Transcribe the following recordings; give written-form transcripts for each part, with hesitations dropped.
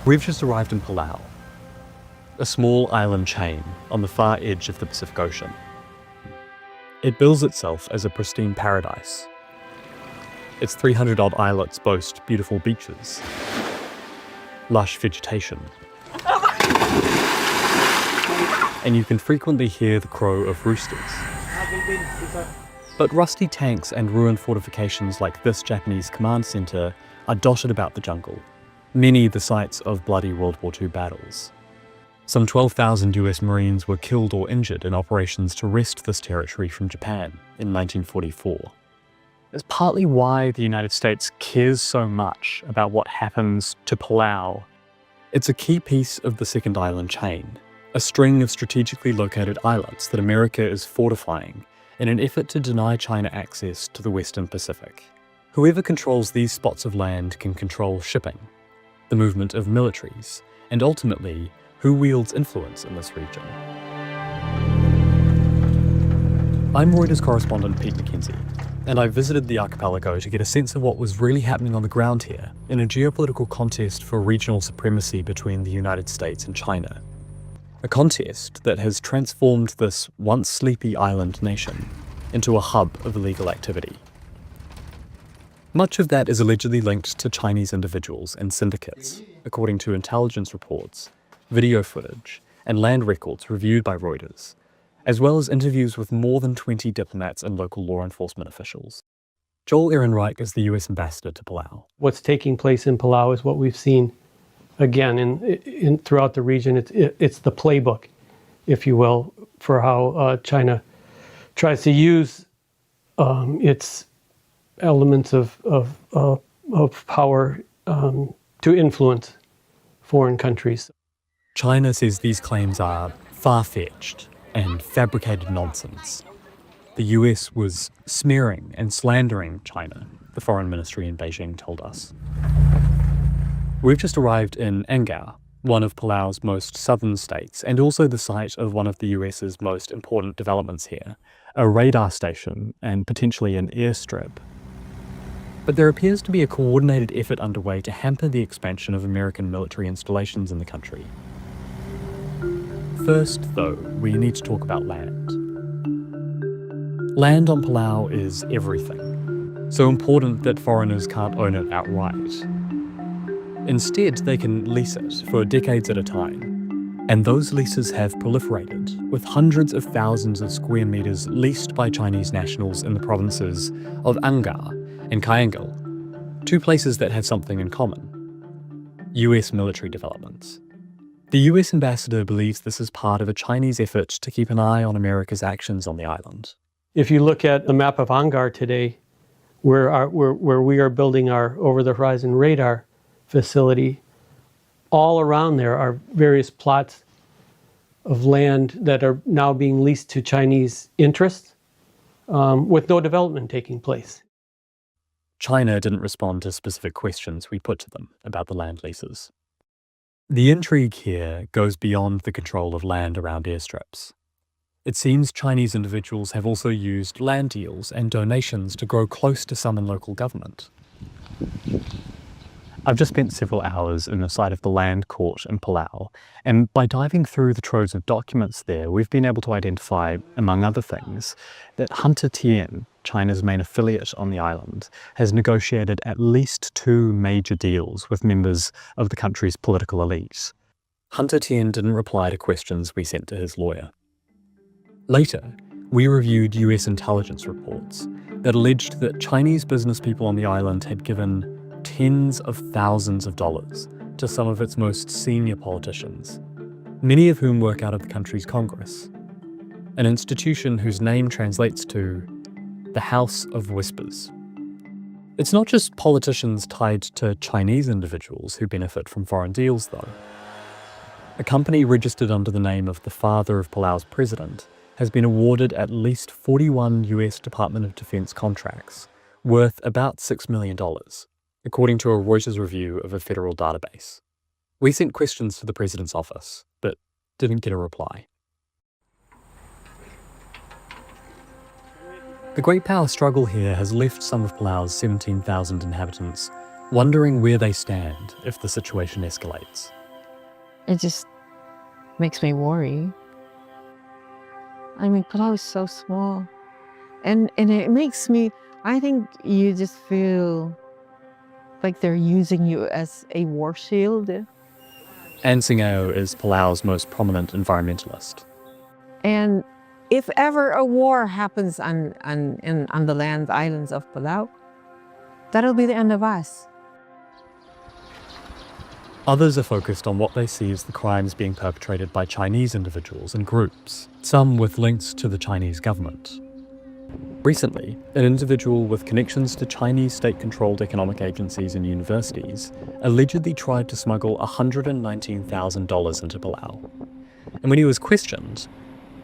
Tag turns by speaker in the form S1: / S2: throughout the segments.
S1: We've just arrived in Palau, a small island chain on the far edge of the Pacific Ocean. It bills itself as a pristine paradise. Its 300-odd islets boast beautiful beaches, lush vegetation, and you can frequently hear the crow of roosters. But rusty tanks and ruined fortifications like this Japanese command center are dotted about the jungle, many the sites of bloody World War II battles. Some 12,000 US Marines were killed or injured in operations to wrest this territory from Japan in 1944. It's partly why the United States cares so much about what happens to Palau. It's a key piece of the second island chain, a string of strategically located islets that America is fortifying in an effort to deny China access to the Western Pacific. Whoever controls these spots of land can control shipping, the movement of militaries, and ultimately, who wields influence in this region. I'm Reuters correspondent Pete McKenzie, and I visited the archipelago to get a sense of what was really happening on the ground here in a geopolitical contest for regional supremacy between the United States and China. A contest that has transformed this once sleepy island nation into a hub of illegal activity. Much of that is allegedly linked to Chinese individuals and syndicates, according to intelligence reports, video footage, and land records reviewed by Reuters, as well as interviews with more than 20 diplomats and local law enforcement officials. Joel Ehrenreich is the US ambassador to Palau.
S2: What's taking place in Palau is what we've seen again in throughout the region. It's the playbook, if you will, for how China tries to use its elements of power to influence foreign countries.
S1: China says these claims are far-fetched and fabricated nonsense. The US was smearing and slandering China, the foreign ministry in Beijing told us. We've just arrived in Angao, one of Palau's most southern states, and also the site of one of the US's most important developments here, a radar station and potentially an airstrip. But there appears to be a coordinated effort underway to hamper the expansion of American military installations in the country. First, though, we need to talk about land. Land on Palau is everything, so important that foreigners can't own it outright. Instead, they can lease it for decades at a time, and those leases have proliferated, with hundreds of thousands of square meters leased by Chinese nationals in the provinces of Angao and Kayangal, two places that have something in common: US military developments. The US ambassador believes this is part of a Chinese effort to keep an eye on America's actions on the island.
S2: If you look at the map of Angar today, where we are building our over-the-horizon radar facility, all around there are various plots of land that are now being leased to Chinese interests, with no development taking place.
S1: China didn't respond to specific questions we put to them about the land leases. The intrigue here goes beyond the control of land around airstrips. It seems Chinese individuals have also used land deals and donations to grow close to some in local government. I've just spent several hours in the site of the land court in Palau, and by diving through the troves of documents there, we've been able to identify, among other things, that Hunter Tian, China's main affiliate on the island, has negotiated at least 2 major deals with members of the country's political elite. Hunter Tian didn't reply to questions we sent to his lawyer. Later, we reviewed US intelligence reports that alleged that Chinese business people on the island had given tens of thousands of dollars to some of its most senior politicians, many of whom work out of the country's Congress, an institution whose name translates to the House of Whispers. It's not just politicians tied to Chinese individuals who benefit from foreign deals, though. A company registered under the name of the father of Palau's president has been awarded at least 41 US Department of Defense contracts, worth about $6 million, according to a Reuters review of a federal database. We sent questions to the president's office, but didn't get a reply. The great power struggle here has left some of Palau's 17,000 inhabitants wondering where they stand if the situation escalates.
S3: It just makes me worry. I mean, Palau is so small. And it makes me, I think you just feel like they're using you as a war shield.
S1: Ann Singao is Palau's most prominent environmentalist.
S3: And if ever a war happens on the islands of Palau, that'll be the end of us.
S1: Others are focused on what they see as the crimes being perpetrated by Chinese individuals and groups, some with links to the Chinese government. Recently, an individual with connections to Chinese state-controlled economic agencies and universities allegedly tried to smuggle $119,000 into Palau. And when he was questioned,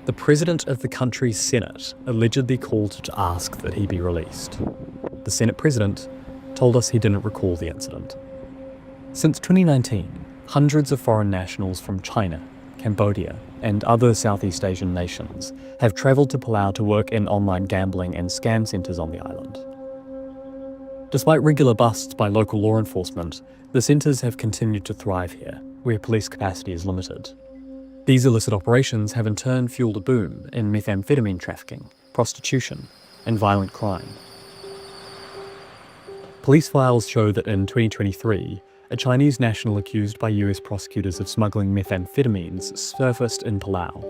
S1: the president of the country's Senate allegedly called to ask that he be released. The Senate president told us he didn't recall the incident. Since 2019, hundreds of foreign nationals from China, Cambodia, and other Southeast Asian nations have travelled to Palau to work in online gambling and scam centres on the island. Despite regular busts by local law enforcement, the centres have continued to thrive here, where police capacity is limited. These illicit operations have in turn fueled a boom in methamphetamine trafficking, prostitution, and violent crime. Police files show that in 2023, a Chinese national accused by US prosecutors of smuggling methamphetamines surfaced in Palau.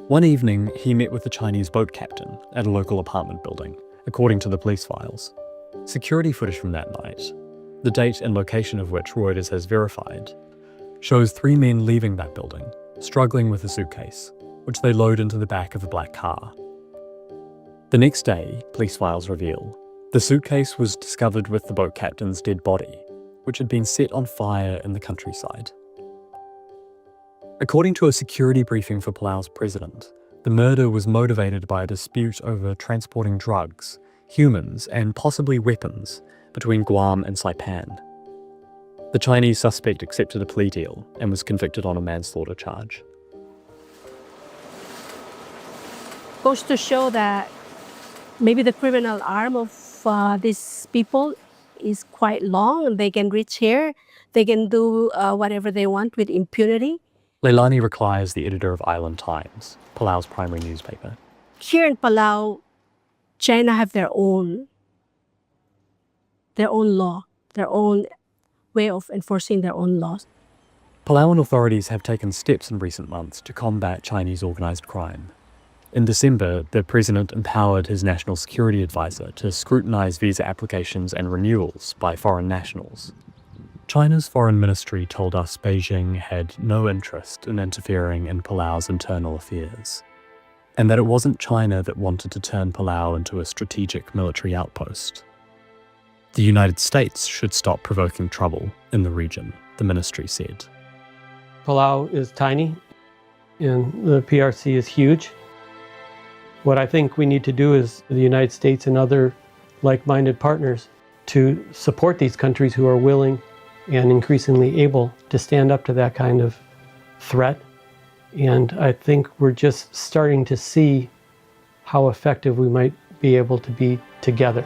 S1: One evening, he met with the Chinese boat captain at a local apartment building, according to the police files. Security footage from that night, the date and location of which Reuters has verified, shows three men leaving that building, struggling with a suitcase, which they load into the back of a black car. The next day, police files reveal, the suitcase was discovered with the boat captain's dead body, which had been set on fire in the countryside. According to a security briefing for Palau's president, the murder was motivated by a dispute over transporting drugs, humans, and possibly weapons between Guam and Saipan. The Chinese suspect accepted a plea deal and was convicted on a manslaughter charge.
S4: Goes to show that maybe the criminal arm of these people is quite long, and they can reach here. They can do whatever they want with impunity.
S1: Leilani Raklai is the editor of Island Times, Palau's primary newspaper.
S4: Here in Palau, China have their own law, their own way of enforcing their own laws.
S1: Palauan authorities have taken steps in recent months to combat Chinese organised crime. In December, the president empowered his national security advisor to scrutinise visa applications and renewals by foreign nationals. China's foreign ministry told us Beijing had no interest in interfering in Palau's internal affairs, and that it wasn't China that wanted to turn Palau into a strategic military outpost. The United States should stop provoking trouble in the region, the ministry said.
S2: Palau is tiny, and the PRC is huge. What I think we need to do is the United States and other like-minded partners to support these countries who are willing and increasingly able to stand up to that kind of threat. And I think we're just starting to see how effective we might be able to be together.